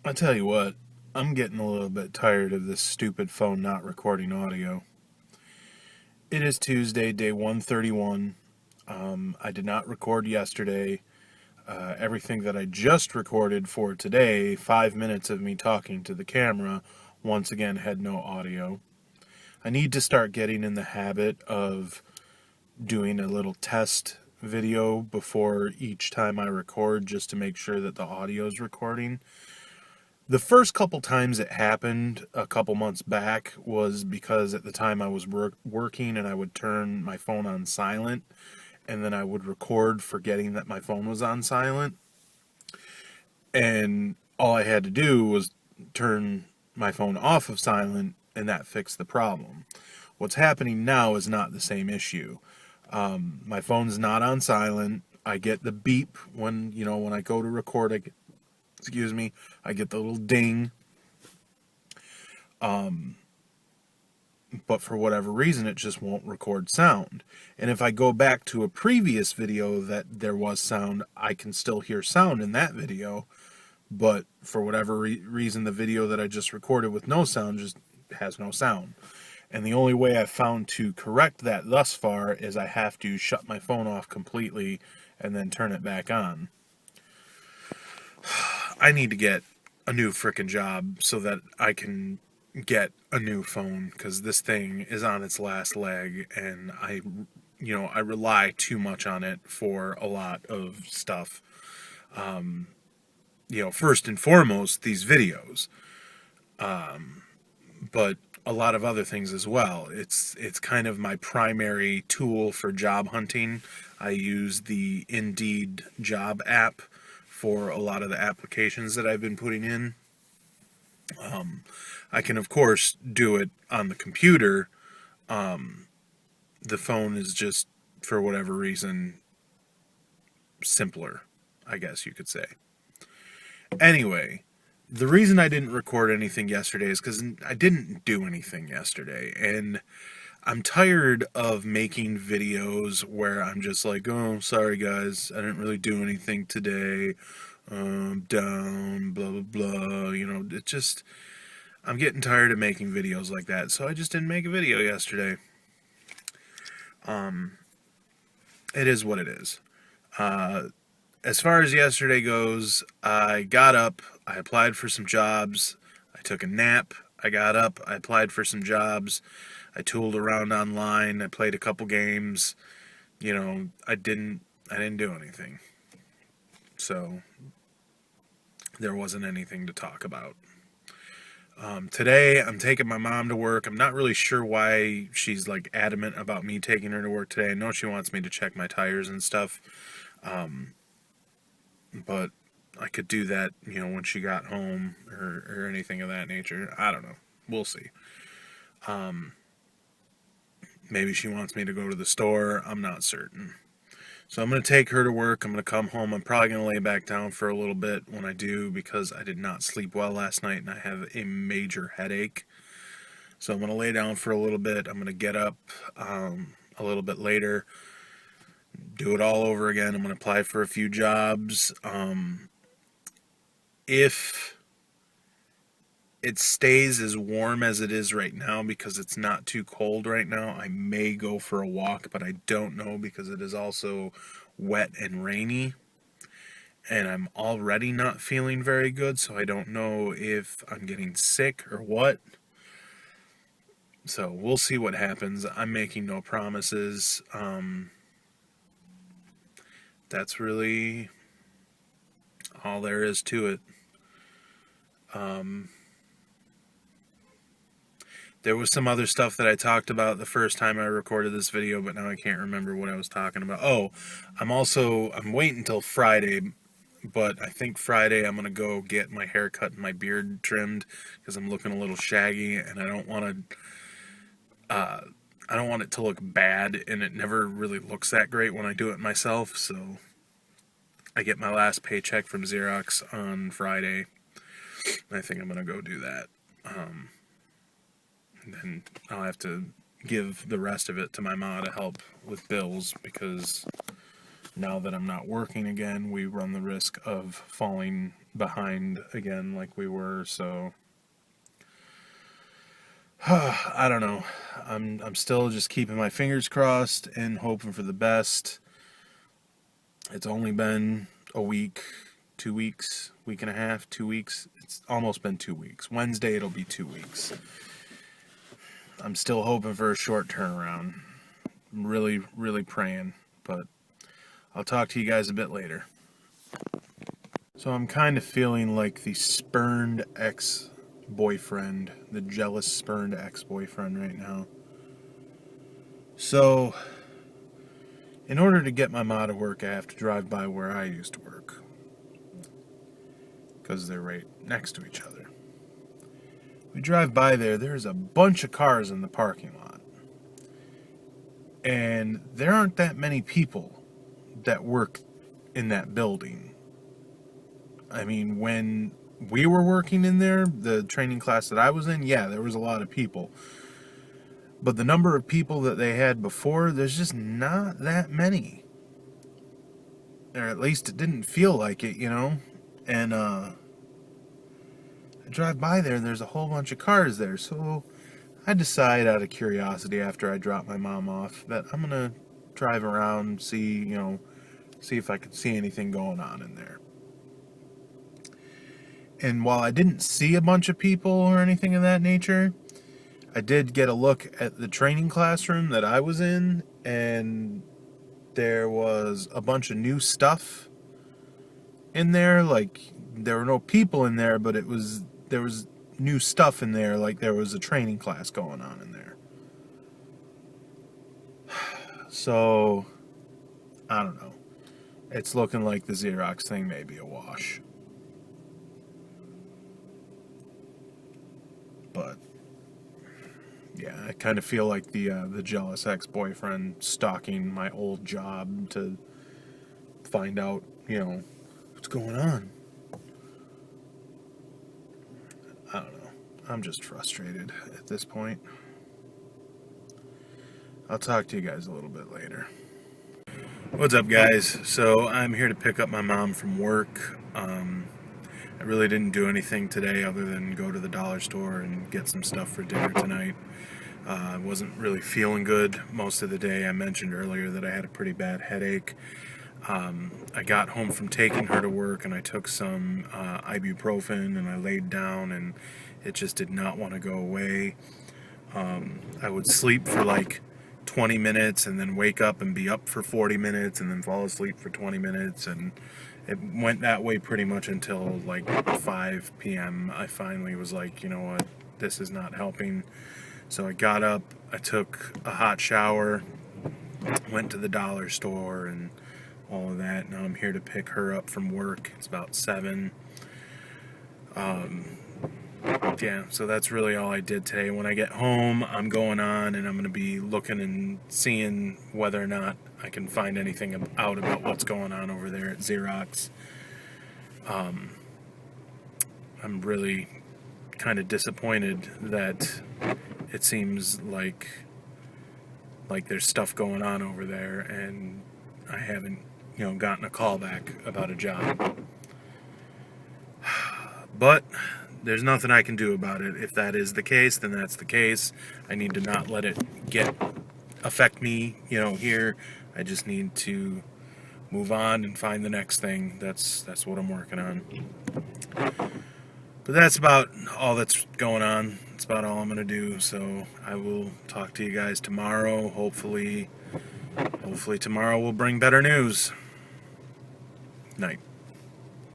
I tell you what, I'm getting a little bit tired of this stupid phone not recording audio. It is Tuesday, day 131. I did not record yesterday. Everything that I just recorded for today, 5 minutes of me talking to the camera, once again had no audio. I need to start getting in the habit of doing a little test video before each time I record just to make sure that the audio is recording. The first couple times it happened a couple months back was because at the time I was working and I would turn my phone on silent and then I would record forgetting that my phone was on silent. And all I had to do was turn my phone off of silent and that fixed the problem. What's happening now is not the same issue. My phone's not on silent. I get the beep when I go to record. I get the little ding. But for whatever reason, it just won't record sound. And if I go back to a previous video that there was sound, I can still hear sound in that video. But for whatever reason, the video that I just recorded with no sound just has no sound. And the only way I've found to correct that thus far is I have to shut my phone off completely and then turn it back on. I need to get a new frickin' job so that I can get a new phone because this thing is on its last leg and I rely too much on it for a lot of stuff. First and foremost, these videos, but a lot of other things as well. It's kind of my primary tool for job hunting. I use the Indeed job app for a lot of the applications that I've been putting in. I can, of course, do it on the computer. The phone is just, for whatever reason, simpler, I guess you could say. Anyway, the reason I didn't record anything yesterday is because I didn't do anything yesterday. And I'm tired of making videos where I'm just like, oh, sorry guys, I didn't really do anything today. Down, blah, blah, blah. It just, I'm getting tired of making videos like that, so I just didn't make a video yesterday. It is what it is. As far as yesterday goes, I got up, I applied for some jobs, I took a nap, I got up, I applied for some jobs, I tooled around online, I played a couple games. I didn't do anything. So there wasn't anything to talk about. Today, I'm taking my mom to work. I'm not really sure why she's like adamant about me taking her to work today. I know she wants me to check my tires and stuff, but I could do that, when she got home or anything of that nature. I don't know. We'll see. Maybe she wants me to go to the store. I'm not certain. So I'm going to take her to work. I'm going to come home. I'm probably going to lay back down for a little bit when I do because I did not sleep well last night and I have a major headache. So I'm going to lay down for a little bit. I'm going to get up a little bit later, do it all over again. I'm going to apply for a few jobs. If it stays as warm as it is right now because it's not too cold right now, I may go for a walk, but I don't know because it is also wet and rainy. And I'm already not feeling very good, so I don't know if I'm getting sick or what. So we'll see what happens. I'm making no promises. That's really all there is to it. There was some other stuff that I talked about the first time I recorded this video, but now I can't remember what I was talking about. Oh, I'm waiting until Friday, but I think Friday I'm going to go get my hair cut and my beard trimmed because I'm looking a little shaggy and I don't want it to look bad, and it never really looks that great when I do it myself, so I get my last paycheck from Xerox on Friday. I think I'm going to go do that. And then I'll have to give the rest of it to my ma to help with bills because now that I'm not working again, we run the risk of falling behind again like we were, so I don't know. I'm still just keeping my fingers crossed and hoping for the best. It's only been a week, 2 weeks, week and a half, 2 weeks. It's almost been 2 weeks. Wednesday it'll be 2 weeks. I'm still hoping for a short turnaround. I'm really, really praying, but I'll talk to you guys a bit later. So I'm kind of feeling like the spurned ex-boyfriend, the jealous spurned ex-boyfriend right now. So, in order to get my ma to work, I have to drive by where I used to work, because they're right next to each other. We drive by there's a bunch of cars in the parking lot. And there aren't that many people that work in that building. I mean, when we were working in there, the training class that I was in, yeah, there was a lot of people. But the number of people that they had before, there's just not that many. Or at least it didn't feel like it, you know? And I drive by there and there's a whole bunch of cars there. So I decide out of curiosity after I drop my mom off that I'm going to drive around, see if I could see anything going on in there. And while I didn't see a bunch of people or anything of that nature, I did get a look at the training classroom that I was in, and there was a bunch of new stuff in there. Like, there were no people in there, but there was new stuff in there, like there was a training class going on in there. So, I don't know. It's looking like the Xerox thing may be a wash. But yeah, I kind of feel like the jealous ex-boyfriend stalking my old job to find out, what's going on. I don't know. I'm just frustrated at this point. I'll talk to you guys a little bit later. What's up, guys? So I'm here to pick up my mom from work. I really didn't do anything today other than go to the dollar store and get some stuff for dinner tonight. I wasn't really feeling good most of the day. I mentioned earlier that I had a pretty bad headache. I got home from taking her to work and I took some ibuprofen and I laid down and it just did not want to go away. I would sleep for like 20 minutes and then wake up and be up for 40 minutes and then fall asleep for 20 minutes, and it went that way pretty much until like 5 p.m. I finally was like, you know what, this is not helping. So I got up, I took a hot shower, went to the dollar store and all of that. Now I'm here to pick her up from work. It's about 7. Yeah, so that's really all I did today. When I get home, I'm going on and I'm going to be looking and seeing whether or not I can find anything out about what's going on over there at Xerox. I'm really kind of disappointed that it seems like there's stuff going on over there and I haven't, gotten a call back about a job. But there's nothing I can do about it. If that is the case, then that's the case. I need to not let it affect me, here. I just need to move on and find the next thing. That's what I'm working on. But that's about all that's going on. That's about all I'm going to do. So I will talk to you guys tomorrow. Hopefully tomorrow will bring better news. Night.